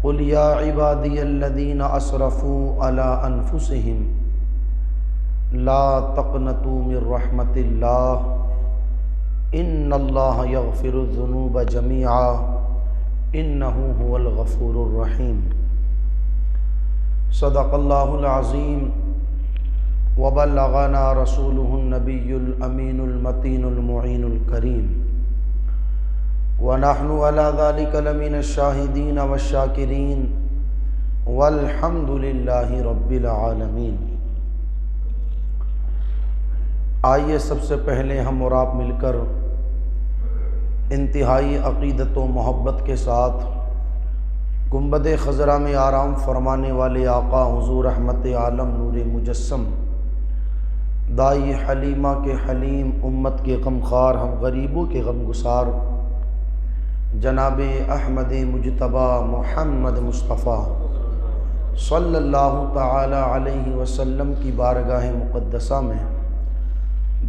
قل یا عبادی الذین اسرفوا علی انفسهم لا تقنطوا من رحمت اللہ ان اللہ یغفر الذنوب جميعا انہ هو الغفور الرحیم۔ صدق اللہ العظیم وبلغنا رسوله النبی الامین المتین المعین الکریم ونحن على ذلك لمن الشاہدین والشاکرین والحمد للہ رب العالمین۔ آئیے سب سے پہلے ہم اور آپ مل کر انتہائی عقیدت و محبت کے ساتھ گنبد خضرا میں آرام فرمانے والے آقا حضور رحمت عالم نور مجسم دائی حلیمہ کے حلیم امت کے غمخوار ہم غریبوں کے غم گسار جناب احمد مجتبی محمد مصطفیٰ صلی اللہ تعالی علیہ وسلم کی بارگاہ مقدسہ میں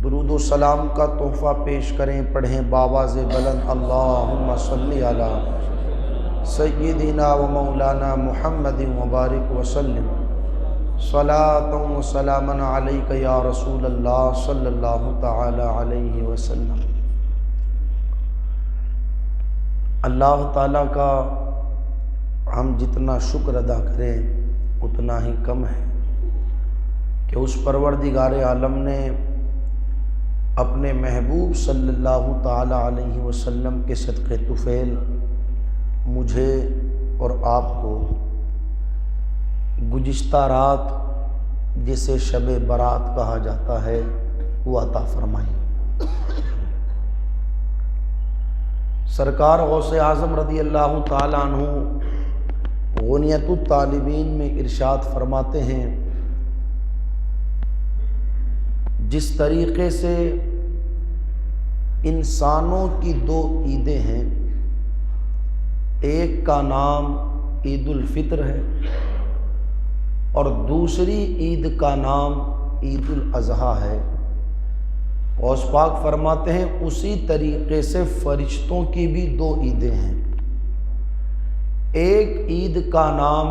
درود و سلام کا تحفہ پیش کریں، پڑھیں بآواز بلند اللہم صلی علی سیدنا و مولانا محمد مبارک وسلم صلاۃ و سلاما علیک یا رسول اللہ صلی اللہ تعالی علیہ وسلم۔ اللہ تعالیٰ کا ہم جتنا شکر ادا کریں اتنا ہی کم ہے کہ اس پروردگار عالم نے اپنے محبوب صلی اللہ تعالی علیہ وسلم کے صدقے طفیل مجھے اور آپ کو گزشتہ رات جسے شب برات کہا جاتا ہے وہ عطا فرمائی۔ سرکار غوث اعظم رضی اللہ تعالی عنہ غنیت الطالبین میں ارشاد فرماتے ہیں، جس طریقے سے انسانوں کی دو عیدیں ہیں، ایک کا نام عید الفطر ہے اور دوسری عید کا نام عید الاضحیٰ ہے، غوث پاک فرماتے ہیں اسی طریقے سے فرشتوں کی بھی دو عیدیں ہیں، ایک عید کا نام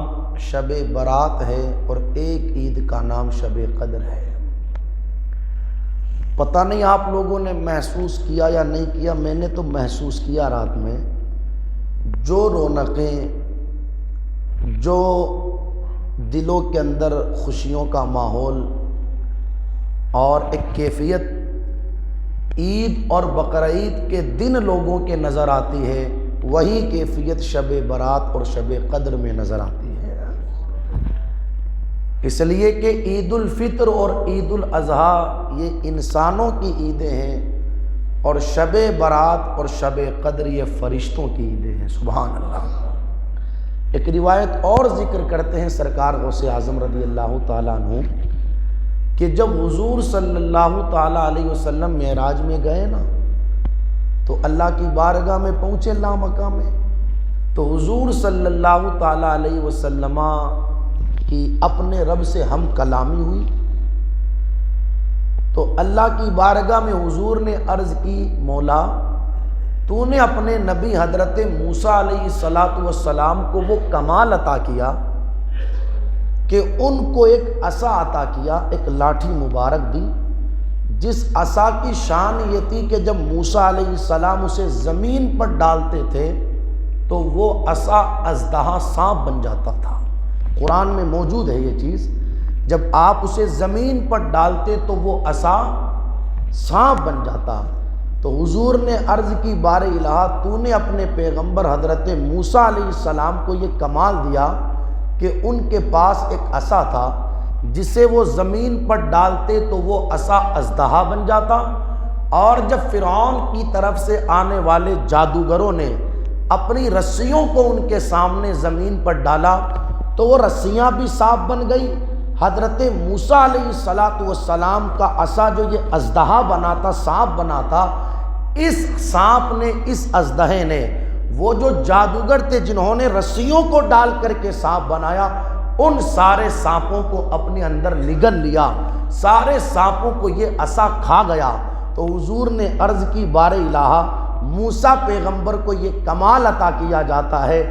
شب برات ہے اور ایک عید کا نام شب قدر ہے۔ پتہ نہیں آپ لوگوں نے محسوس کیا یا نہیں کیا، میں نے تو محسوس کیا رات میں، جو رونقیں، جو دلوں کے اندر خوشیوں کا ماحول اور ایک کیفیت عید اور بقرعید کے دن لوگوں کے نظر آتی ہے، وہی کیفیت شب برات اور شب قدر میں نظر آتی ہے۔ اس لیے کہ عید الفطر اور عید الاضحیٰ یہ انسانوں کی عیدیں ہیں اور شب برات اور شب قدر یہ فرشتوں کی عیدیں ہیں۔ سبحان اللہ۔ ایک روایت اور ذکر کرتے ہیں سرکار غوث اعظم رضی اللہ تعالیٰ عنہ کہ جب حضور صلی اللہ تعالیٰ علیہ وسلم معراج میں گئے نا تو اللہ کی بارگاہ میں پہنچے لامکاں میں، تو حضور صلی اللہ تعالیٰ علیہ وسلم کی اپنے رب سے ہم کلامی ہوئی، تو اللہ کی بارگاہ میں حضور نے عرض کی، مولا تو نے اپنے نبی حضرت موسیٰ علیہ السلام کو وہ کمال عطا کیا کہ ان کو ایک عصا عطا کیا، ایک لاٹھی مبارک دی، جس عصا کی شان یہ تھی کہ جب موسیٰ علیہ السلام اسے زمین پر ڈالتے تھے تو وہ عصا اژدہا سانپ بن جاتا تھا۔ قرآن میں موجود ہے یہ چیز، جب آپ اسے زمین پر ڈالتے تو وہ عصا سانپ بن جاتا۔ تو حضور نے عرض کی، بار الہ تو نے اپنے پیغمبر حضرت موسیٰ علیہ السلام کو یہ کمال دیا کہ ان کے پاس ایک عصا تھا جسے وہ زمین پر ڈالتے تو وہ عصا اژدہا بن جاتا، اور جب فرعون کی طرف سے آنے والے جادوگروں نے اپنی رسیوں کو ان کے سامنے زمین پر ڈالا تو وہ رسیاں بھی سانپ بن گئی۔ حضرت موسیٰ علیہ السلام کا عصا جو یہ اژدہا بنا تھا، سانپ بنا تھا، اس سانپ نے، اس اژدہے نے وہ جو جادوگر تھے جنہوں نے رسیوں کو ڈال کر کے سانپ بنایا، ان سارے سانپوں کو اپنے اندر نگل لیا، سارے سانپوں کو یہ عصا کھا گیا۔ تو حضور نے عرض کی، بار الہ موسیٰ پیغمبر کو یہ کمال عطا کیا جاتا ہے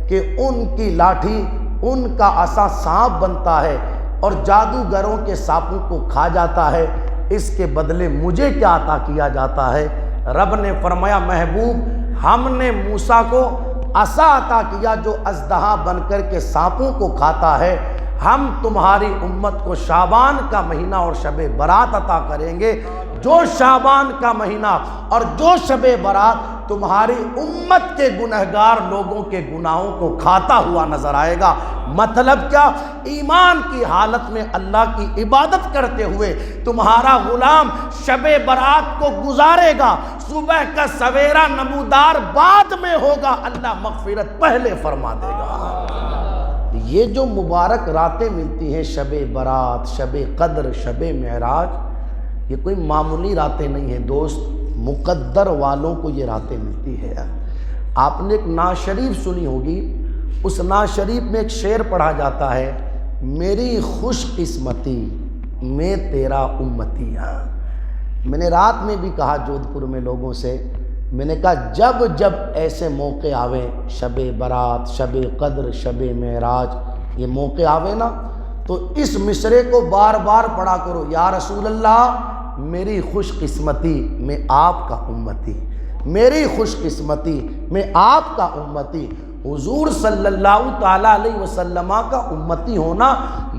کہ ان کی لاٹھی، ان کا عصا سانپ بنتا ہے اور جادوگروں کے سانپوں کو کھا جاتا ہے، اس کے بدلے مجھے کیا عطا کیا جاتا ہے؟ رب نے فرمایا محبوب ہم نے موسیٰ کو عصا عطا کیا جو اژدہا بن کر کے سانپوں کو کھاتا ہے، ہم تمہاری امت کو شعبان کا مہینہ اور شب برات عطا کریں گے، جو شعبان کا مہینہ اور جو شب برات تمہاری امت کے گنہگار لوگوں کے گناہوں کو کھاتا ہوا نظر آئے گا۔ مطلب کیا؟ ایمان کی حالت میں اللہ کی عبادت کرتے ہوئے تمہارا غلام شب برات کو گزارے گا، صبح کا سویرا نمودار بعد میں ہوگا، اللہ مغفرت پہلے فرما دے گا۔ یہ جو مبارک راتیں ملتی ہیں، شب برات، شب قدر، شب معراج، یہ کوئی معمولی راتیں نہیں ہیں دوست، مقدر والوں کو یہ راتیں ملتی ہے۔ آپ نے ایک نعت شریف سنی ہوگی، اس نعت شریف میں ایک شعر پڑھا جاتا ہے، میری خوش قسمتی میں تیرا امتی ہاں۔ میں نے رات میں بھی کہا جودھپور میں لوگوں سے، میں نے کہا جب جب ایسے موقع آویں، شب برات، شب قدر، شب معراج، یہ موقع آوے نا تو اس مصرے کو بار بار پڑھا کرو، یا رسول اللہ میری خوش قسمتی میں آپ کا امتی، میری خوش قسمتی میں آپ کا امتی۔ حضور صلی اللہ تعالیٰ علیہ وسلم کا امتی ہونا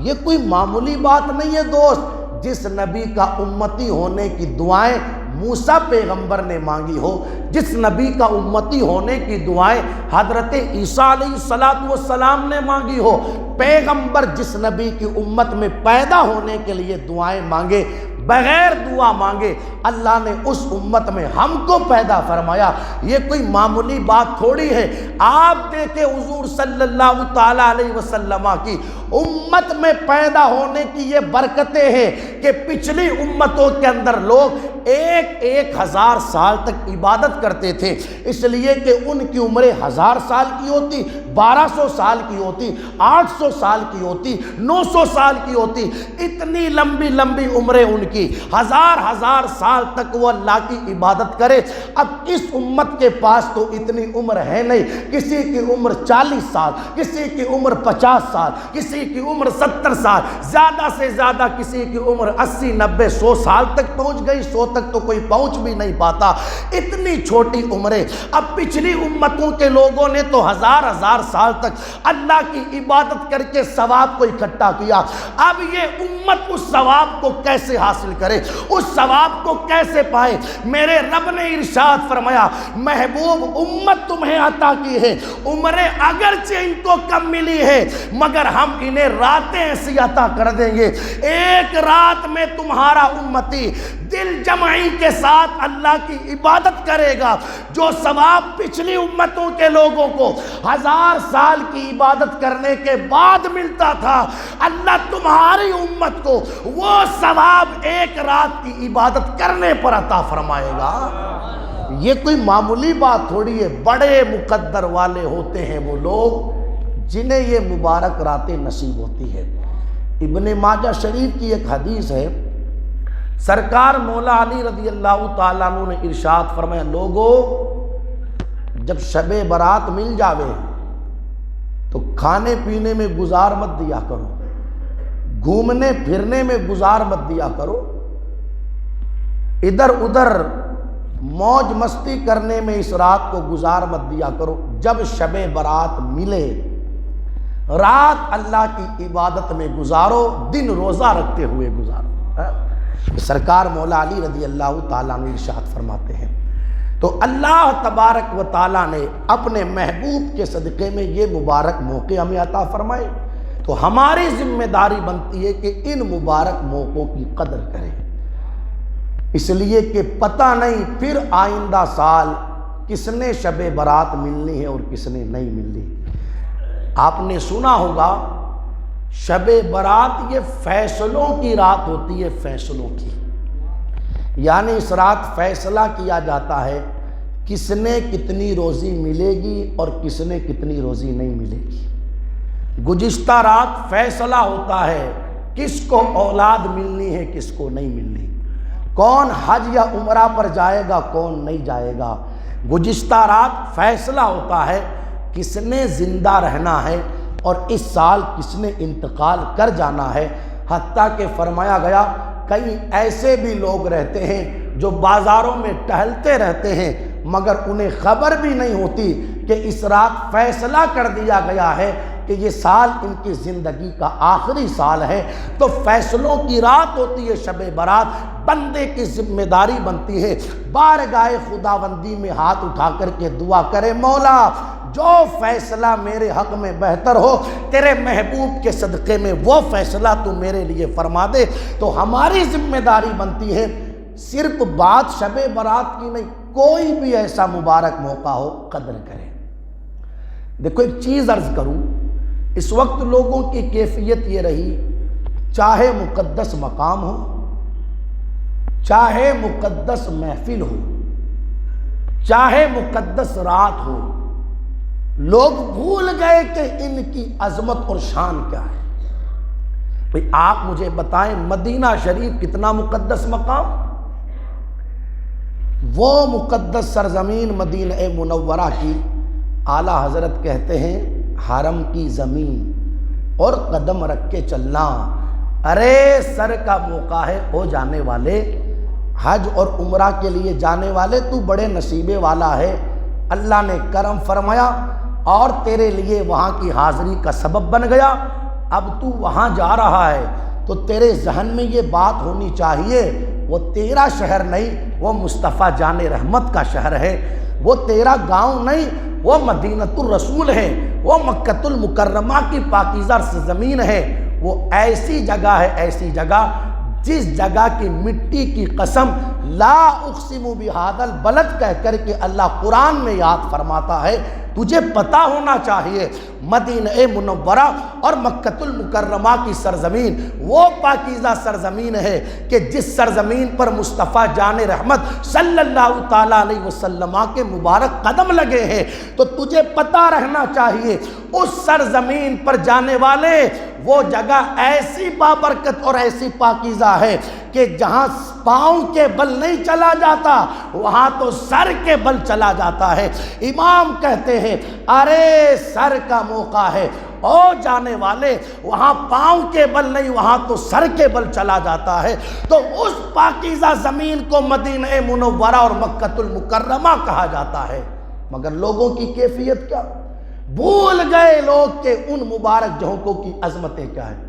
یہ کوئی معمولی بات نہیں ہے دوست۔ جس نبی کا امتی ہونے کی دعائیں موسیٰ پیغمبر نے مانگی ہو، جس نبی کا امتی ہونے کی دعائیں حضرت عیسیٰ علیہ السلام نے مانگی ہو، پیغمبر جس نبی کی امت میں پیدا ہونے کے لیے دعائیں مانگے، بغیر دعا مانگے اللہ نے اس امت میں ہم کو پیدا فرمایا، یہ کوئی معمولی بات تھوڑی ہے۔ آپ دیکھیں حضور صلی اللہ تعالیٰ علیہ وسلم کی امت میں پیدا ہونے کی یہ برکتیں ہیں کہ پچھلی امتوں کے اندر لوگ 1000 سال تک عبادت کرتے تھے، اس لیے کہ ان کی عمریں 1000 سال کی ہوتی، 1200 سال کی ہوتی، 800 سال کی ہوتی، 900 سال کی ہوتی، اتنی لمبی لمبی عمریں ان کی، 1000 سال تک وہ اللہ کی عبادت کرے۔ اب اس امت کے پاس تو اتنی عمر ہے نہیں، کسی کی عمر 40 سال، کسی کی عمر 50 سال، کسی کی عمر 70 سال، زیادہ سے زیادہ کسی کی عمر 80 90 100 سال تک پہنچ گئی، 100 تک تو کوئی پہنچ بھی نہیں پاتا، اتنی چھوٹی عمریں۔ اب پچھلی امتوں کے لوگوں نے تو 1000 سال تک اللہ کی عبادت کر کے ثواب کو اکٹھا کیا، اب یہ امت اس ثواب کو کیسے حاصل کرے، اس ثواب کو کیسے پائے؟ میرے رب نے ارشاد فرمایا محبوب امت تمہیں عطا کی ہے، عمریں اگرچہ ان کو کم ملی ہے مگر ہم انہیں راتیں ایسی عطا کر دیں گے، ایک رات میں تمہارا امتی دل جمعی کے ساتھ اللہ کی عبادت کرے گا، جو ثواب پچھلی امتوں کے لوگوں کو 1000 سال کی عبادت کرنے کے بعد ملتا تھا، اللہ تمہاری امت کو وہ ثواب ایک رات کی عبادت کرنے پر عطا فرمائے گا۔ یہ کوئی معمولی بات تھوڑی ہے، بڑے مقدر والے ہوتے ہیں وہ لوگ جنہیں یہ مبارک راتیں نصیب ہوتی ہے۔ ابن ماجہ شریف کی ایک حدیث ہے، سرکار مولا علی رضی اللہ تعالیٰ عنہ نے ارشاد فرمایا لوگو جب شب برات مل جاوے تو کھانے پینے میں گزار مت دیا کرو، گھومنے پھرنے میں گزار مت دیا کرو، ادھر ادھر موج مستی کرنے میں اس رات کو گزار مت دیا کرو، جب شب برات ملے رات اللہ کی عبادت میں گزارو، دن روزہ رکھتے ہوئے گزارو۔ سرکار مولا علی رضی اللہ تعالیٰ عنہ ارشاد فرماتے ہیں تو اللہ تبارک و تعالیٰ نے اپنے محبوب کے صدقے میں یہ مبارک موقع ہمیں عطا فرمائے، تو ہماری ذمہ داری بنتی ہے کہ ان مبارک موقعوں کی قدر کریں، اس لیے کہ پتہ نہیں پھر آئندہ سال کس نے شب برات ملنی ہے اور کس نے نہیں ملنی۔ آپ نے سنا ہوگا شب برات یہ فیصلوں کی رات ہوتی ہے، فیصلوں کی، یعنی اس رات فیصلہ کیا جاتا ہے کس نے کتنی روزی ملے گی اور کس نے کتنی روزی نہیں ملے گی۔ گزشتہ رات فیصلہ ہوتا ہے کس کو اولاد ملنی ہے کس کو نہیں ملنی، کون حج یا عمرہ پر جائے گا کون نہیں جائے گا۔ گزشتہ رات فیصلہ ہوتا ہے کس نے زندہ رہنا ہے اور اس سال کس نے انتقال کر جانا ہے۔ حتیٰ کہ فرمایا گیا کئی ایسے بھی لوگ رہتے ہیں جو بازاروں میں ٹہلتے رہتے ہیں مگر انہیں خبر بھی نہیں ہوتی کہ اس رات فیصلہ کر دیا گیا ہے کہ یہ سال ان کی زندگی کا آخری سال ہے۔ تو فیصلوں کی رات ہوتی ہے شب برات، بندے کی ذمہ داری بنتی ہے بارگاہ خداوندی میں ہاتھ اٹھا کر کے دعا کرے، مولا جو فیصلہ میرے حق میں بہتر ہو تیرے محبوب کے صدقے میں وہ فیصلہ تو میرے لیے فرما دے۔ تو ہماری ذمہ داری بنتی ہے صرف بات شب برات کی نہیں، کوئی بھی ایسا مبارک موقع ہو قدر کرے۔ دیکھو ایک چیز عرض کروں، اس وقت لوگوں کی کیفیت یہ رہی، چاہے مقدس مقام ہو، چاہے مقدس محفل ہو، چاہے مقدس رات ہو، لوگ بھول گئے کہ ان کی عظمت اور شان کیا ہے۔ بھئی آپ مجھے بتائیں مدینہ شریف کتنا مقدس مقام؟ وہ مقدس سرزمین مدینہ منورہ کی اعلیٰ حضرت کہتے ہیں حرم کی زمین اور قدم رکھ کے چلنا۔ ارے سر کا موقع ہے او جانے والے، حج اور عمرہ کے لیے جانے والے، تو بڑے نصیبے والا ہے، اللہ نے کرم فرمایا اور تیرے لیے وہاں کی حاضری کا سبب بن گیا۔ اب تو وہاں جا رہا ہے تو تیرے ذہن میں یہ بات ہونی چاہیے وہ تیرا شہر نہیں، وہ مصطفیٰ جان رحمت کا شہر ہے، وہ تیرا گاؤں نہیں، وہ مدینۃ الرسول ہے، وہ مکۃ المکرمہ کی پاکیزہ زمین ہے، وہ ایسی جگہ ہے، ایسی جگہ جس جگہ کی مٹی کی قسم لا اقسم بہذا البلد کہہ کر کے اللہ قرآن میں یاد فرماتا ہے۔ تجھے پتہ ہونا چاہیے مدینہ منورہ اور مکۃ المکرمہ کی سرزمین وہ پاکیزہ سرزمین ہے کہ جس سرزمین پر مصطفیٰ جان رحمت صلی اللہ تعالیٰ علیہ وسلم کے مبارک قدم لگے ہیں۔ تو تجھے پتہ رہنا چاہیے اس سرزمین پر جانے والے وہ جگہ ایسی بابرکت اور ایسی پاکیزہ ہے کہ جہاں پاؤں کے بل نہیں چلا جاتا وہاں تو سر کے بل چلا جاتا ہے۔ امام کہتے ہیں ارے سر کا موقع ہے او جانے والے، وہاں پاؤں کے بل نہیں وہاں تو سر کے بل چلا جاتا ہے۔ تو اس پاکیزہ زمین کو مدینہ منورہ اور مکۃ المکرمہ کہا جاتا ہے، مگر لوگوں کی کیفیت کیا؟ بھول گئے لوگ کہ ان مبارک جگہوں کی عظمتیں کیا ہیں۔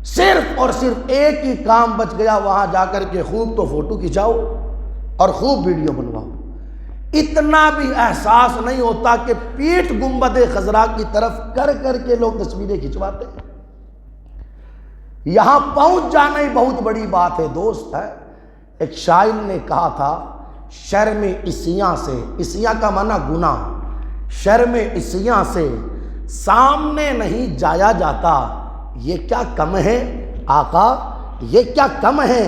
صرف اور صرف ایک ہی کام بچ گیا، وہاں جا کر کے خوب تو فوٹو کھچاؤ اور خوب ویڈیو بنواؤ۔ اتنا بھی احساس نہیں ہوتا کہ پیٹھ گنبد خضرا کی طرف کر کر کے لوگ تصویریں کھنچواتے ہیں۔ یہاں پہنچ جانا ہی بہت بڑی بات ہے دوست ہے۔ ایک شاعر نے کہا تھا شرم عصیاں سے، عصیاں کا معنی گناہ، شرم عصیاں سے سامنے نہیں جایا جاتا۔ یہ کیا کم ہے آقا، یہ کیا کم ہے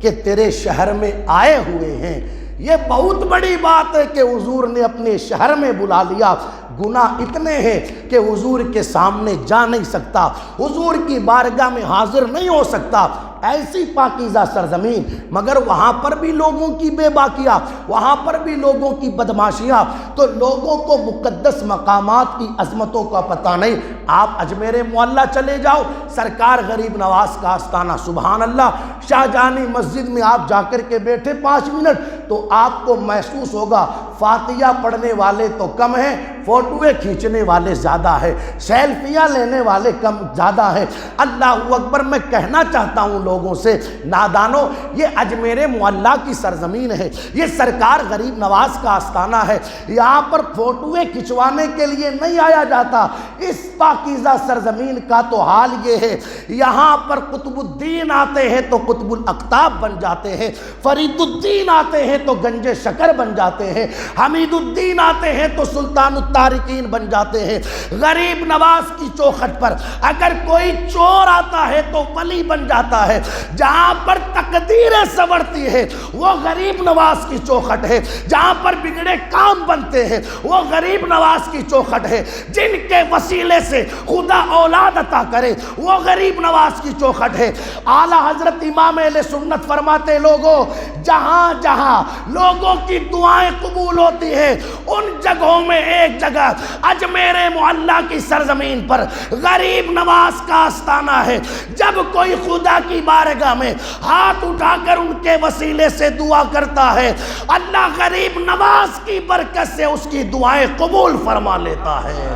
کہ تیرے شہر میں آئے ہوئے ہیں۔ یہ بہت بڑی بات ہے کہ حضور نے اپنے شہر میں بلا لیا۔ گناہ اتنے ہیں کہ حضور کے سامنے جا نہیں سکتا، حضور کی بارگاہ میں حاضر نہیں ہو سکتا۔ ایسی پاکیزہ سرزمین، مگر وہاں پر بھی لوگوں کی بے باکیاں، وہاں پر بھی لوگوں کی بدماشیاں۔ تو لوگوں کو مقدس مقامات کی عظمتوں کا پتہ نہیں۔ آپ اجمیر معلیٰ چلے جاؤ، سرکار غریب نواز کا آستانہ، سبحان اللہ، شاہجہانی مسجد میں آپ جا کر کے بیٹھے 5 منٹ تو آپ کو محسوس ہوگا فاتحہ پڑھنے والے تو کم ہیں، فوٹویں کھینچنے والے زیادہ ہیں، سیلفیاں لینے والے کم زیادہ ہیں۔ اللہ اکبر۔ میں کہنا چاہتا ہوں لوگوں سے، نادانو، یہ اجمیر معلیٰ کی سرزمین ہے، یہ سرکار غریب نواز کا آستانہ ہے، یہاں پر فوٹویں کھنچوانے کے لیے نہیں آیا جاتا۔ اس پاکیزہ سرزمین کا تو حال یہ ہے، یہاں پر قطب الدین آتے ہیں تو قطب الاقطاب بن جاتے ہیں، فرید الدین آتے ہیں تو گنج شکر بن جاتے ہیں، حمید الدین آتے ہیں تو سلطان التارکین بن جاتے ہیں۔ غریب نواز کی چوکھٹ پر اگر کوئی چور آتا ہے تو ولی بن جاتا ہے۔ جہاں پر تقدیریں سنورتی ہے وہ غریب نواز کی چوکھٹ ہے، جہاں پر بگڑے کام بنتے ہیں وہ غریب نواز کی چوکھٹ ہے۔ جن کے وسیلے سے خدا اولاد عطا کرے، وہ غریب نواز کی چوکھٹ ہے۔ اعلیٰ حضرت امام اہل سنت فرماتے لوگوں جہاں جہاں لوگوں کی دعائیں قبول ہوتی ہیں ان جگہوں میں ایک جگہ اجمیر معلیٰ کی سرزمین پر غریب نواز کا آستانہ ہے۔ جب کوئی خدا کی بارگاہ میں ہاتھ اٹھا کر ان کے وسیلے سے دعا کرتا ہے، اللہ غریب نواز کی برکت سے اس کی دعائیں قبول فرما لیتا ہے۔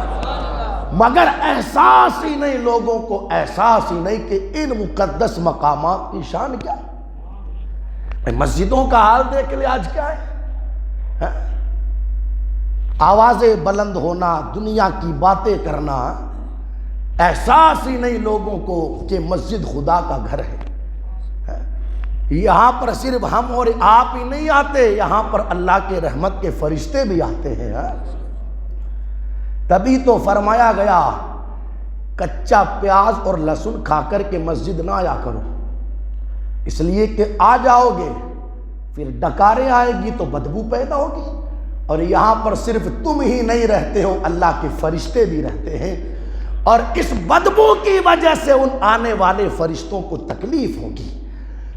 مگر احساس ہی نہیں، لوگوں کو احساس ہی نہیں کہ ان مقدس مقامات کی شان کیا ہے۔ مسجدوں کا حال دیکھ لے آج کیا ہے، آوازیں بلند ہونا، دنیا کی باتیں کرنا، احساس ہی نہیں لوگوں کو کہ مسجد خدا کا گھر ہے۔ یہاں پر صرف ہم اور آپ ہی نہیں آتے، یہاں پر اللہ کے رحمت کے فرشتے بھی آتے ہیں۔ تبھی تو فرمایا گیا کچا پیاز اور لہسن کھا کر کے مسجد نہ آیا کرو، اس لیے کہ آ جاؤ گے پھر ڈکاریں آئے گی تو بدبو پیدا ہوگی، اور یہاں پر صرف تم ہی نہیں رہتے ہو، اللہ کے فرشتے بھی رہتے ہیں، اور اس بدبو کی وجہ سے ان آنے والے فرشتوں کو تکلیف ہوگی۔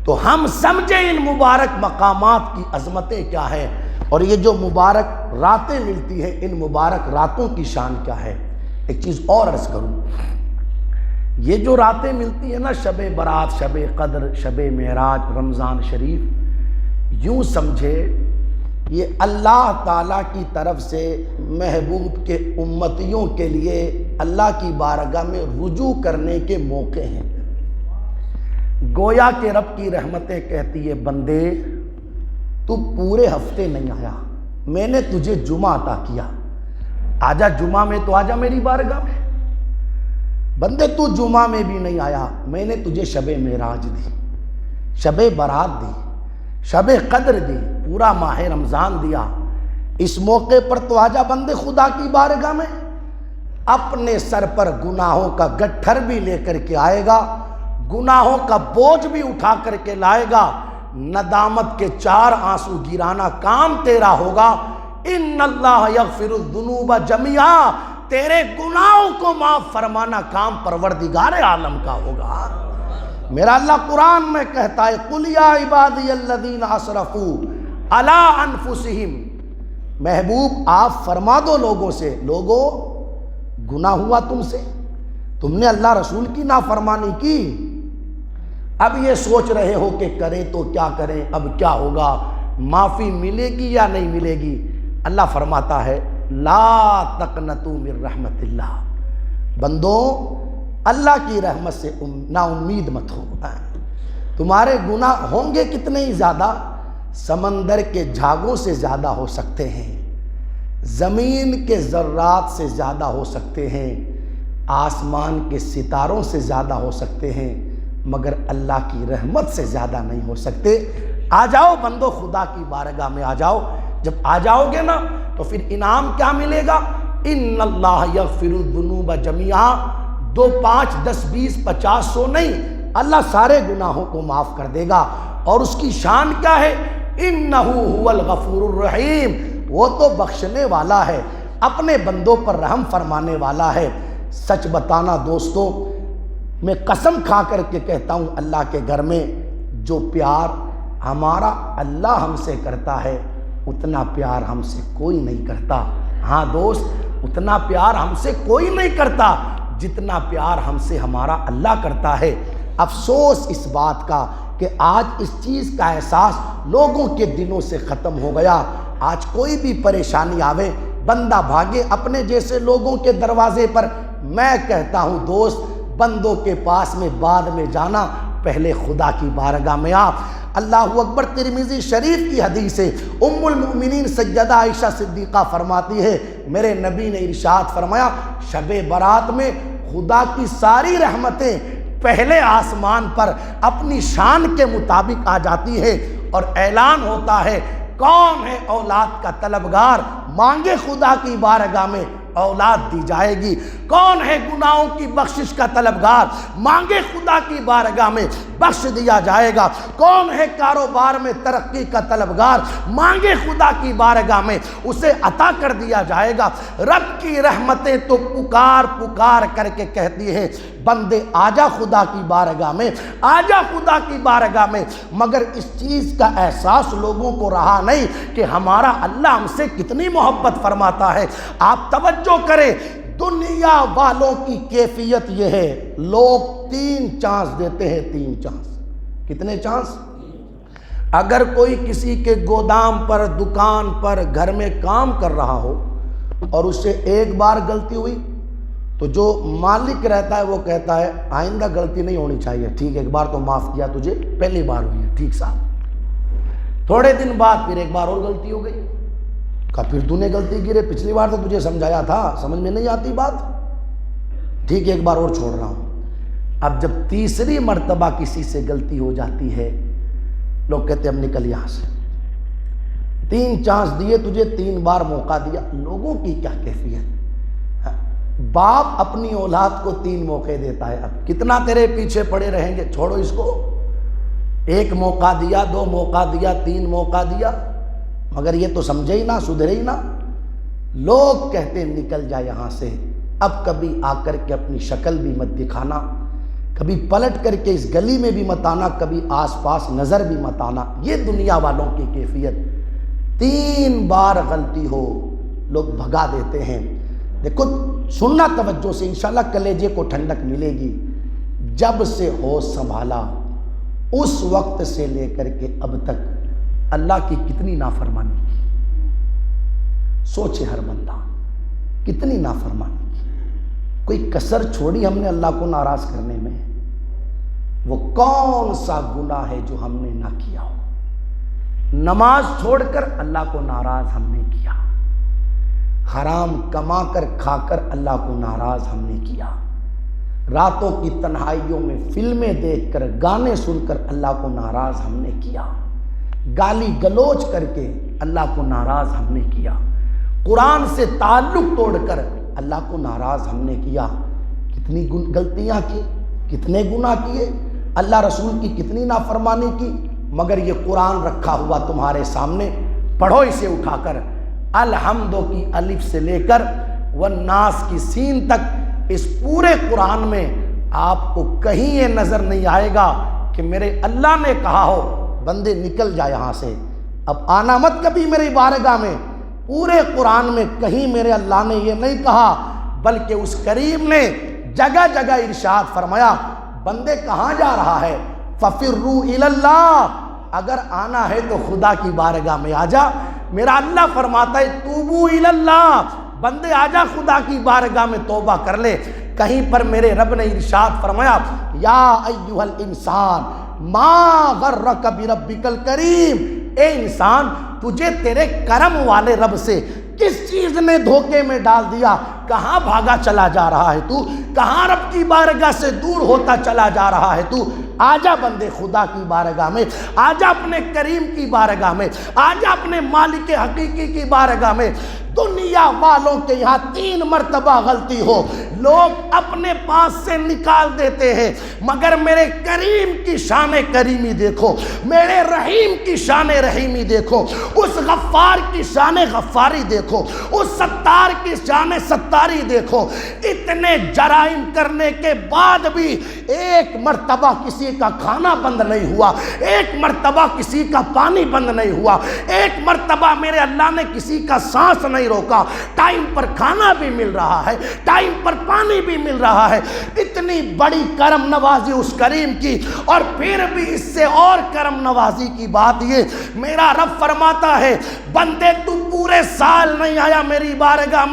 تو ہم سمجھیں ان مبارک مقامات کی عظمتیں کیا ہیں، اور یہ جو مبارک راتیں ملتی ہیں ان مبارک راتوں کی شان کیا ہے۔ ایک چیز اور عرض کروں، یہ جو راتیں ملتی ہیں نا، شب برات، شب قدر، شب معراج، رمضان شریف، یوں سمجھے یہ اللہ تعالیٰ کی طرف سے محبوب کے امتیوں کے لیے اللہ کی بارگاہ میں رجوع کرنے کے موقع ہیں۔ گویا کہ رب کی رحمتیں کہتی ہے بندے تو پورے ہفتے نہیں آیا، میں نے تجھے جمعہ عطا کیا، آجا جمعہ میں تو آجا میری بارگاہ میں۔ بندے تو جمعہ میں بھی نہیں آیا، میں نے تجھے شب معراج دی، شب برات دی، شب قدر دی، پورا ماہ رمضان دیا، اس موقع پر تو آجا بندے خدا کی بارگاہ میں۔ اپنے سر پر گناہوں کا گٹھر بھی لے کر کے آئے گا، گناہوں کا بوجھ بھی اٹھا کر کے لائے گا، ندامت کے 4 آنسو گرانا کام تیرا ہوگا۔ ان اللہ یغفر الذنوب جميعا، تیرے گناہوں کو معاف فرمانا کام پروردگار عالم کا ہوگا۔ میرا اللہ قرآن میں کہتا ہے قُلْ يَا عِبَادِيَ الَّذِينَ أَسْرَفُوا عَلَىٰ أَنفُسِهِمْ، محبوب آپ فرما دو لوگوں سے، لوگوں گناہ ہوا تم سے، تم نے اللہ رسول کی نافرمانی کی، اب یہ سوچ رہے ہو کہ کریں تو کیا کریں، اب کیا ہوگا، معافی ملے گی یا نہیں ملے گی؟ اللہ فرماتا ہے لا تقنطوا من رحمت اللہ، بندوں اللہ کی رحمت سے نا امید مت ہو۔ تمہارے گناہ ہوں گے کتنے ہی زیادہ، سمندر کے جھاگوں سے زیادہ ہو سکتے ہیں، زمین کے ذرات سے زیادہ ہو سکتے ہیں، آسمان کے ستاروں سے زیادہ ہو سکتے ہیں، مگر اللہ کی رحمت سے زیادہ نہیں ہو سکتے۔ آ جاؤ بندو خدا کی بارگاہ میں آ جاؤ، جب آ جاؤ گے نا تو پھر انعام کیا ملے گا؟ ان اللہ یغفر الذنوب جميعا، 2 5 10 20 50 100 نہیں، اللہ سارے گناہوں کو معاف کر دے گا۔ اور اس کی شان کیا ہے؟ انہ هو الغفور الرحیم، وہ تو بخشنے والا ہے، اپنے بندوں پر رحم فرمانے والا ہے۔ سچ بتانا دوستو، میں قسم کھا کر کے کہتا ہوں اللہ کے گھر میں جو پیار ہمارا اللہ ہم سے کرتا ہے اتنا پیار ہم سے کوئی نہیں کرتا۔ ہاں دوست، اتنا پیار ہم سے کوئی نہیں کرتا جتنا پیار ہم سے ہمارا اللہ کرتا ہے۔ افسوس اس بات کا کہ آج اس چیز کا احساس لوگوں کے دلوں سے ختم ہو گیا۔ آج کوئی بھی پریشانی آوے بندہ بھاگے اپنے جیسے لوگوں کے دروازے پر۔ میں کہتا ہوں دوست، بندوں کے پاس میں بعد میں جانا، پہلے خدا کی بارگاہ میں آ۔ اللہ اکبر۔ ترمذی شریف کی حدیث ہے، ام المؤمنین سیدہ عائشہ صدیقہ فرماتی ہے میرے نبی نے ارشاد فرمایا شب برات میں خدا کی ساری رحمتیں پہلے آسمان پر اپنی شان کے مطابق آ جاتی ہے، اور اعلان ہوتا ہے کون ہے اولاد کا طلبگار، مانگے خدا کی بارگاہ میں اولاد دی جائے گی۔ کون ہے گناہوں کی بخشش کا طلبگار؟ مانگے خدا کی بارگاہ میں بخش دیا جائے گا۔ کون ہے کاروبار میں ترقی کا طلبگار؟ مانگے خدا کی بارگاہ میں اسے عطا کر دیا جائے گا۔ رب کی رحمتیں تو پکار پکار کر کے کہتی ہیں بندے آجا خدا کی بارگاہ میں، آجا خدا کی بارگاہ میں، مگر اس چیز کا احساس لوگوں کو رہا نہیں کہ ہمارا اللہ ہم سے کتنی محبت فرماتا ہے۔ آپ توجہ کریں، دنیا والوں کی کیفیت یہ ہے، لوگ 3 چانس دیتے ہیں، 3 چانس۔ کتنے چانس؟ اگر کوئی کسی کے گودام پر، دکان پر، گھر میں کام کر رہا ہو اور اس سے ایک بار غلطی ہوئی تو جو مالک رہتا ہے وہ کہتا ہے آئندہ غلطی نہیں ہونی چاہیے، ٹھیک ہے ایک بار تو معاف کیا تجھے، پہلی بار ہوئی ہے، ٹھیک صاحب۔ تھوڑے دن بعد پھر ایک بار اور غلطی ہو گئی، کہا پھر تو نے غلطی کی رے، پچھلی بار تو تجھے سمجھایا تھا، سمجھ میں نہیں آتی بات، ٹھیک ہے ایک بار اور چھوڑ رہا ہوں۔ اب جب تیسری مرتبہ کسی سے غلطی ہو جاتی ہے، لوگ کہتے ہیں اب نکل یہاں سے، 3 چانس دیے تجھے، 3 بار موقع دیا۔ لوگوں کی کیا کیفیت؟ باپ اپنی اولاد کو 3 موقع دیتا ہے، اب کتنا تیرے پیچھے پڑے رہیں گے، چھوڑو اس کو، 1 موقع دیا، 2 موقع دیا، 3 موقع دیا، مگر یہ تو سمجھے ہی نہ، سدھرے ہی نہ۔ لوگ کہتے ہیں نکل جا یہاں سے، اب کبھی آ کر کے اپنی شکل بھی مت دکھانا، کبھی پلٹ کر کے اس گلی میں بھی مت آنا، کبھی آس پاس نظر بھی مت آنا۔ یہ دنیا والوں کی کیفیت، 3 بار غلطی ہو لوگ بھگا دیتے ہیں۔ دیکھو سننا توجہ سے، انشاءاللہ کلیجے کو ٹھنڈک ملے گی۔ جب سے ہوش سنبھالا اس وقت سے لے کر کے اب تک اللہ کی کتنی نافرمانی کی، سوچے ہر بندہ کتنی نافرمانی کی، کوئی کسر چھوڑی ہم نے اللہ کو ناراض کرنے میں؟ وہ کون سا گناہ ہے جو ہم نے نہ کیا ہو؟ نماز چھوڑ کر اللہ کو ناراض ہم نے کیا، حرام کما کر کھا کر اللہ کو ناراض ہم نے کیا، راتوں کی تنہائیوں میں فلمیں دیکھ کر، گانے سن کر اللہ کو ناراض ہم نے کیا، گالی گلوچ کر کے اللہ کو ناراض ہم نے کیا، قرآن سے تعلق توڑ کر اللہ کو ناراض ہم نے کیا۔ کتنی غلطیاں کی، کتنے گناہ کیے، اللہ رسول کی کتنی نافرمانی کی، مگر یہ قرآن رکھا ہوا تمہارے سامنے، پڑھو اسے اٹھا کر، الحمد کی الف سے لے کر والناس کی سین تک، اس پورے قرآن میں آپ کو کہیں یہ نظر نہیں آئے گا کہ میرے اللہ نے کہا ہو بندے نکل جا یہاں سے، اب آنا مت کبھی میری بارگاہ میں۔ پورے قرآن میں کہیں میرے اللہ نے یہ نہیں کہا، بلکہ اس کریم نے جگہ جگہ ارشاد فرمایا بندے کہاں جا رہا ہے، فَفِرُّوا إِلَى اللَّهِ، اگر آنا ہے تو خدا کی بارگاہ میں آ جا۔ میرا اللہ فرماتا ہے توبوا الی اللہ، بندے آجا خدا کی بارگاہ میں توبہ کر لے۔ کہیں پر میرے رب نے ارشاد فرمایا یا ایھا الانسان ما غرک بربک الکریم، اے انسان تجھے تیرے کرم والے رب سے کس چیز نے دھوکے میں ڈال دیا؟ کہاں بھاگا چلا جا رہا ہے تو؟ کہاں رب کی بارگاہ سے دور ہوتا چلا جا رہا ہے تو؟ آجا بندے خدا کی بارگاہ میں، آجا اپنے کریم کی بارگاہ میں، آجا اپنے مالک حقیقی کی بارگاہ میں۔ دنیا والوں کے یہاں 3 مرتبہ غلطی ہو لوگ اپنے پاس سے نکال دیتے ہیں، مگر میرے کریم کی شان کریمی دیکھو، میرے رحیم کی شان رحیمی دیکھو، اس غفار کی شان غفاری دیکھو، اس ستار کی شان ستاری دیکھو۔ اتنے جرائم کرنے کے بعد بھی 1 مرتبہ کسی کا کھانا بند نہیں ہوا، 1 مرتبہ کسی کا پانی بند نہیں ہوا، 1 مرتبہ میرے اللہ نے کسی کا سانس نہیں روکا، ٹائم پر کھانا بھی مل رہا ہے، ٹائم پر پانی بھی مل رہا ہے۔ اتنی بڑی کرم نوازی اس کریم کی، اور پھر بھی اس سے اور کرم نوازی کی بات یہ، میرا رب فرماتا ہے بندے تو پورے سال نہیں آیا میری بارگاہ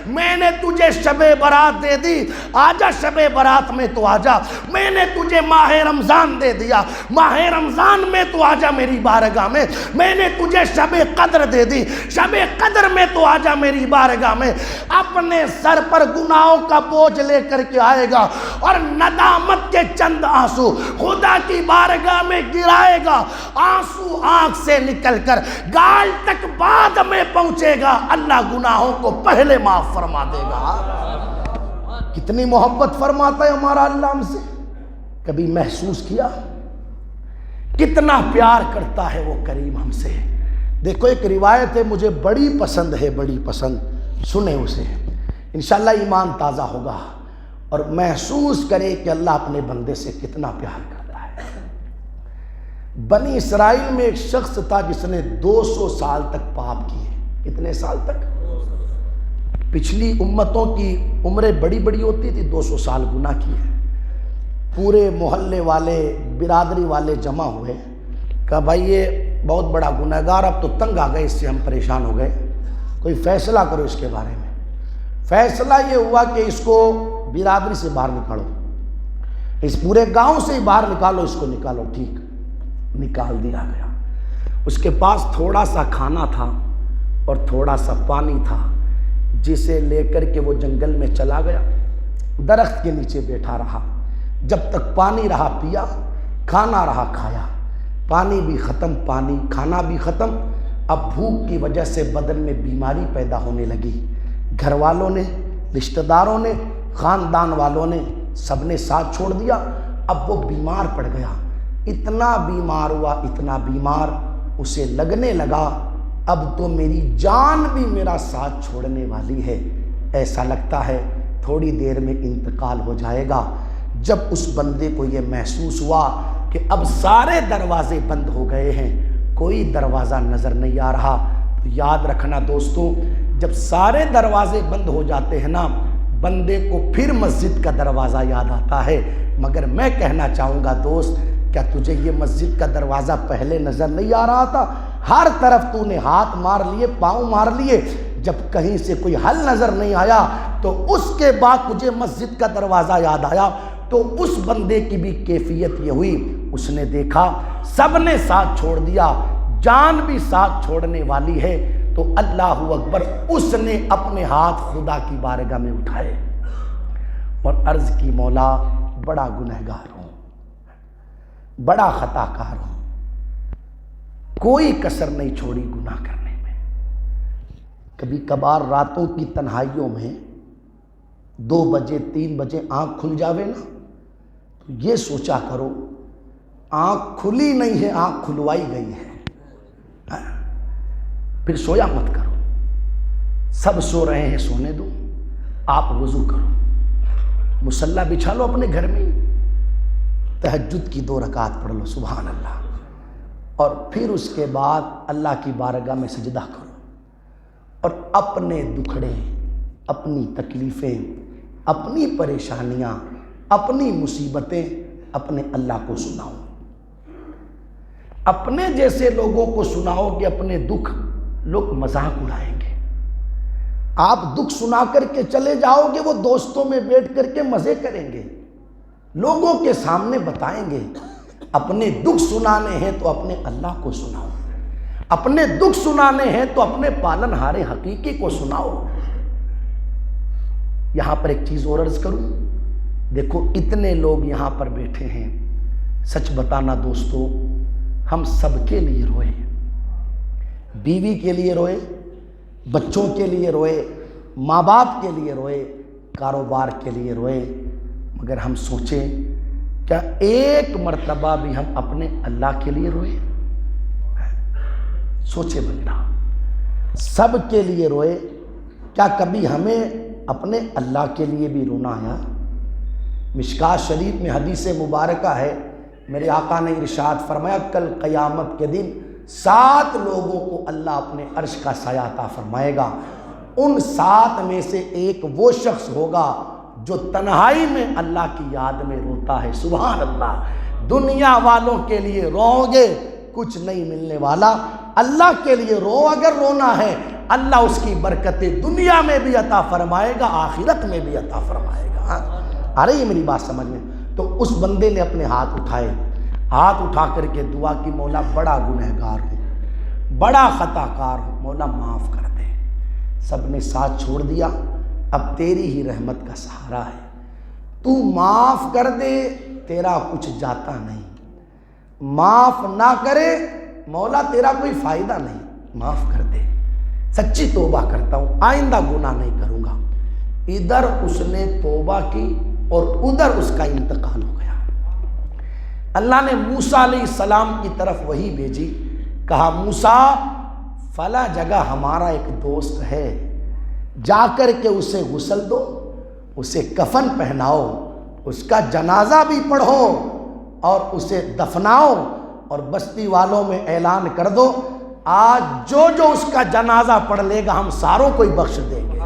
میں نے تجھے شب برات دے دی، آجا شب برات میں تو آجا، میں نے تجھے ماہ رمضان دے دیا، ماہ رمضان میں تو آجا میری بارگاہ میں نے تجھے شب قدر دے دی، شب قدر میں تو آجا میری بارگاہ میں۔ اپنے سر پر گناہوں کا بوجھ لے کر کے آئے گا اور ندامت کے چند آنسو خدا کی بارگاہ میں گرائے گا، آنسو آنکھ سے نکل کر گال تک بعد میں پہنچے گا اللہ گناہوں کو پہلے معاف فرما دے گا۔ کتنی محبت فرماتا ہے ہمارا اللہ ہم سے، کبھی محسوس کیا؟ کتنا پیار کرتا ہے وہ کریم ہم سے۔ دیکھو ایک روایت ہے مجھے بڑی پسند ہے، بڑی پسند، سنیں اسے، انشاءاللہ ایمان تازہ ہوگا اور محسوس کرے کہ اللہ اپنے بندے سے کتنا پیار کرتا ہے۔ بنی اسرائیل میں ایک شخص تھا جس نے 200 سال تک پاپ کیے۔ کتنے سال تک؟ پچھلی امتوں کی عمریں بڑی بڑی ہوتی تھی، 200 سال گناہ کیے۔ پورے محلے والے، برادری والے جمع ہوئے، کہا بھائی یہ بہت بڑا گنہگار، اب تو تنگ آ گئے، اس سے ہم پریشان ہو گئے، کوئی فیصلہ کرو اس کے بارے میں۔ فیصلہ یہ ہوا کہ اس کو برادری سے باہر نکالو، اس پورے گاؤں سے ہی باہر نکالو، اس کو نکالو۔ ٹھیک، نکال دیا گیا۔ اس کے پاس تھوڑا سا کھانا تھا اور تھوڑا سا پانی تھا، جسے لے کر کے وہ جنگل میں چلا گیا، درخت کے نیچے بیٹھا رہا، جب تک پانی رہا پیا، کھانا رہا کھایا، پانی بھی ختم، کھانا بھی ختم۔ اب بھوک کی وجہ سے بدن میں بیماری پیدا ہونے لگی، گھر والوں نے، رشتہ داروں نے، خاندان والوں نے، سب نے ساتھ چھوڑ دیا۔ اب وہ بیمار پڑ گیا، اتنا بیمار ہوا، اتنا بیمار، اسے لگنے لگا اب تو میری جان بھی میرا ساتھ چھوڑنے والی ہے، ایسا لگتا ہے تھوڑی دیر میں انتقال ہو جائے گا۔ جب اس بندے کو یہ محسوس ہوا کہ اب سارے دروازے بند ہو گئے ہیں، کوئی دروازہ نظر نہیں آ رہا، تو یاد رکھنا دوستوں، جب سارے دروازے بند ہو جاتے ہیں نا، بندے کو پھر مسجد کا دروازہ یاد آتا ہے۔ مگر میں کہنا چاہوں گا دوست، کیا تجھے یہ مسجد کا دروازہ پہلے نظر نہیں آ رہا تھا؟ ہر طرف تو نے ہاتھ مار لیے، پاؤں مار لیے، جب کہیں سے کوئی حل نظر نہیں آیا تو اس کے بعد تجھے مسجد کا دروازہ یاد آیا۔ تو اس بندے کی بھی کیفیت یہ ہوئی، اس نے دیکھا سب نے ساتھ چھوڑ دیا، جان بھی ساتھ چھوڑنے والی ہے، تو اللہ اکبر، اس نے اپنے ہاتھ خدا کی بارگاہ میں اٹھائے اور عرض کی مولا بڑا گنہگار ہوں، بڑا خطا کار ہوں، کوئی کسر نہیں چھوڑی گناہ کرنے میں۔ کبھی کبھار راتوں کی تنہائیوں میں 2 بجے 3 بجے آنکھ کھل جاوے نا، تو یہ سوچا کرو آنکھ کھلی نہیں ہے، آنکھ کھلوائی گئی ہے۔ پھر سویا مت کرو، سب سو رہے ہیں سونے دو، آپ وضو کرو، مصلی بچھا لو اپنے گھر میں، تہجد کی 2 رکعت پڑھ لو، سبحان اللہ، اور پھر اس کے بعد اللہ کی بارگاہ میں سجدہ کرو اور اپنے دکھڑے، اپنی تکلیفیں، اپنی پریشانیاں، اپنی مصیبتیں اپنے اللہ کو سناؤ۔ اپنے جیسے لوگوں کو سناؤ کہ اپنے دکھ لوگ مذاق اڑائیں گے۔ آپ دکھ سنا کر کے چلے جاؤ گے، وہ دوستوں میں بیٹھ کر کے مزے کریں گے، لوگوں کے سامنے بتائیں گے۔ اپنے دکھ سنانے ہیں تو اپنے اللہ کو سناؤ، اپنے دکھ سنانے ہیں تو اپنے پالن ہارے حقیقی کو سناؤ۔ یہاں پر ایک چیز اور عرض کروں، دیکھو اتنے لوگ یہاں پر بیٹھے ہیں، سچ بتانا دوستو، ہم سب کے لیے روئے، بیوی کے لیے روئے، بچوں کے لیے روئے، ماں باپ کے لیے روئے، کاروبار کے لیے روئے، مگر ہم سوچیں کیا ایک مرتبہ بھی ہم اپنے اللہ کے لیے روئے؟ سوچے بندہ، سب کے لیے روئے، کیا کبھی ہمیں اپنے اللہ کے لیے بھی رونا آیا؟ مشکات شریف میں حدیث مبارکہ ہے، میرے آقا نے ارشاد فرمایا کل قیامت کے دن 7 لوگوں کو اللہ اپنے عرش کا سایہ عطا فرمائے گا، ان 7 میں سے ایک وہ شخص ہوگا جو تنہائی میں اللہ کی یاد میں روتا ہے۔ سبحان اللہ، دنیا والوں کے لیے رو گے کچھ نہیں ملنے والا، اللہ کے لیے رو، اگر رونا ہے اللہ اس کی برکتیں دنیا میں بھی عطا فرمائے گا، آخرت میں بھی عطا فرمائے گا۔ آ رہی ہے میری بات سمجھ میں؟ تو اس بندے نے اپنے ہاتھ اٹھائے، ہاتھ اٹھا کر کے دعا کی، مولا بڑا گنہگار ہوں، بڑا خطا کار ہوں، مولا معاف کر دے۔ سب نے ساتھ چھوڑ دیا، اب تیری ہی رحمت کا سہارا ہے، تو معاف کر دے، تیرا کچھ جاتا نہیں، معاف نہ کرے مولا تیرا کوئی فائدہ نہیں، معاف کر دے۔ سچی توبہ کرتا ہوں، آئندہ گناہ نہیں کروں گا۔ ادھر اس نے توبہ کی اور ادھر اس کا انتقال ہو گیا۔ اللہ نے موسیٰ علیہ السلام کی طرف وحی بھیجی، کہا موسیٰ فلاں جگہ ہمارا ایک دوست ہے، جا کر کے اسے غسل دو، اسے کفن پہناؤ، اس کا جنازہ بھی پڑھو اور اسے دفناؤ، اور بستی والوں میں اعلان کر دو آج جو جو اس کا جنازہ پڑھ لے گا ہم ساروں کو ہی بخش دیں گے۔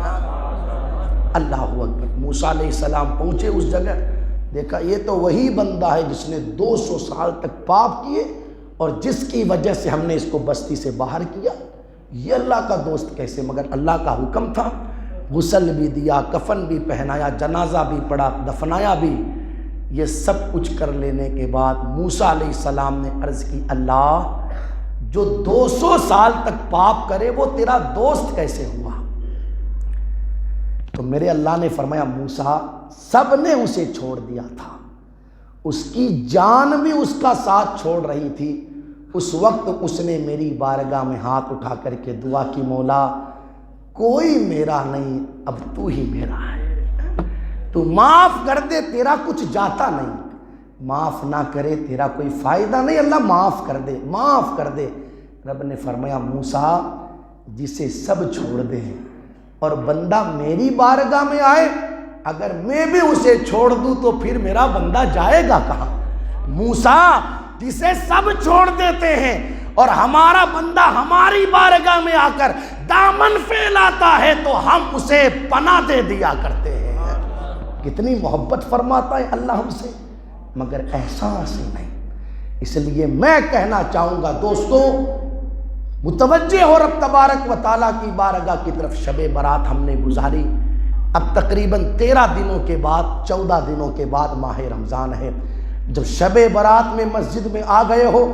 اللہ اکبر۔ موسیٰ علیہ السلام پہنچے اس جگہ، دیکھا یہ تو وہی بندہ ہے جس نے 200 سال تک پاپ کیے اور جس کی وجہ سے ہم نے اس کو بستی سے باہر کیا، یہ اللہ کا دوست کیسے؟ مگر اللہ کا حکم تھا، غسل بھی دیا، کفن بھی پہنایا، جنازہ بھی پڑھا، دفنایا بھی۔ یہ سب کچھ کر لینے کے بعد موسیٰ علیہ السلام نے عرض کی اللہ جو 200 سال تک پاپ کرے وہ تیرا دوست کیسے ہوا؟ تو میرے اللہ نے فرمایا موسیٰ سب نے اسے چھوڑ دیا تھا، اس کی جان بھی اس کا ساتھ چھوڑ رہی تھی، اس وقت اس نے میری بارگاہ میں ہاتھ اٹھا کر کے دعا کی مولا کوئی میرا نہیں، اب تو ہی میرا ہے، تو معاف کر دے، تیرا کچھ جاتا نہیں، معاف نہ کرے تیرا کوئی فائدہ نہیں، اللہ معاف کر دے، معاف کر دے۔ رب نے فرمایا موسیٰ جسے سب چھوڑ دے اور بندہ میری بارگاہ میں آئے، اگر میں بھی اسے چھوڑ دوں تو پھر میرا بندہ جائے گا کہاں؟ موسیٰ جسے سب چھوڑ دیتے ہیں اور ہمارا بندہ ہماری بارگاہ میں آ کر دامن پھیلاتا ہے تو ہم اسے پناہ دے دیا کرتے ہیں۔ کتنی محبت فرماتا ہے اللہ ہم سے، مگر احساس ہی نہیں۔ اس لیے میں کہنا چاہوں گا دوستو، متوجہ ہو رب تبارک و تعالیٰ کی بارگاہ کی طرف۔ شب برات ہم نے گزاری، اب تقریباً 13 دنوں کے بعد 14 دنوں کے بعد ماہ رمضان ہے۔ جب شب برات میں مسجد میں آ گئے ہو،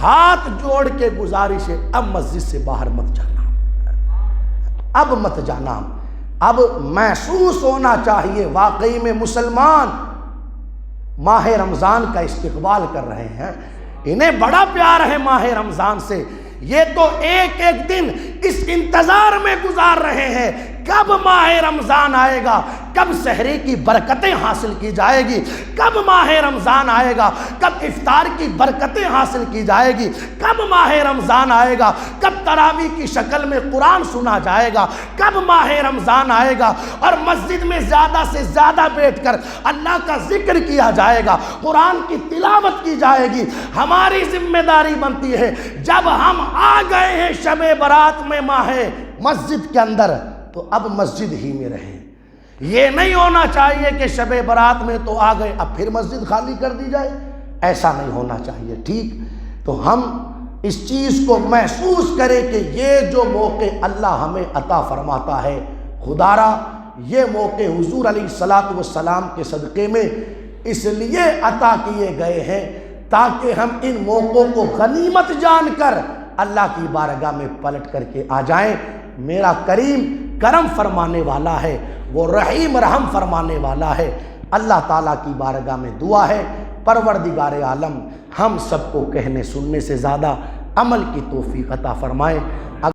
ہاتھ جوڑ کے گزارش ہے اب مسجد سے باہر مت جانا، اب مت جانا۔ اب محسوس ہونا چاہیے واقعی میں مسلمان ماہ رمضان کا استقبال کر رہے ہیں، انہیں بڑا پیار ہے ماہ رمضان سے، یہ تو ایک ایک دن اس انتظار میں گزار رہے ہیں کب ماہ رمضان آئے گا، کب سحری کی برکتیں حاصل کی جائے گی، کب ماہ رمضان آئے گا، کب افطار کی برکتیں حاصل کی جائے گی، کب ماہ رمضان آئے گا، کب تراویح کی شکل میں قرآن سنا جائے گا، کب ماہ رمضان آئے گا اور مسجد میں زیادہ سے زیادہ بیٹھ کر اللہ کا ذکر کیا جائے گا، قرآن کی تلاوت کی جائے گی۔ ہماری ذمہ داری بنتی ہے جب ہم آ گئے ہیں شب برات میں ماہ مسجد کے اندر تو اب مسجد ہی میں رہیں۔ یہ نہیں ہونا چاہیے کہ شب برات میں تو آ گئے اب پھر مسجد خالی کر دی جائے، ایسا نہیں ہونا چاہیے، ٹھیک؟ تو ہم اس چیز کو محسوس کریں کہ یہ جو موقع اللہ ہمیں عطا فرماتا ہے، خدا را یہ موقع حضور علیہ السلام کے صدقے میں اس لیے عطا کیے گئے ہیں تاکہ ہم ان موقعوں کو غنیمت جان کر اللہ کی بارگاہ میں پلٹ کر کے آ جائیں۔ میرا کریم کرم فرمانے والا ہے، وہ رحیم رحم فرمانے والا ہے۔ اللہ تعالیٰ کی بارگاہ میں دعا ہے پروردگار عالم ہم سب کو کہنے سننے سے زیادہ عمل کی توفیق عطا فرمائے۔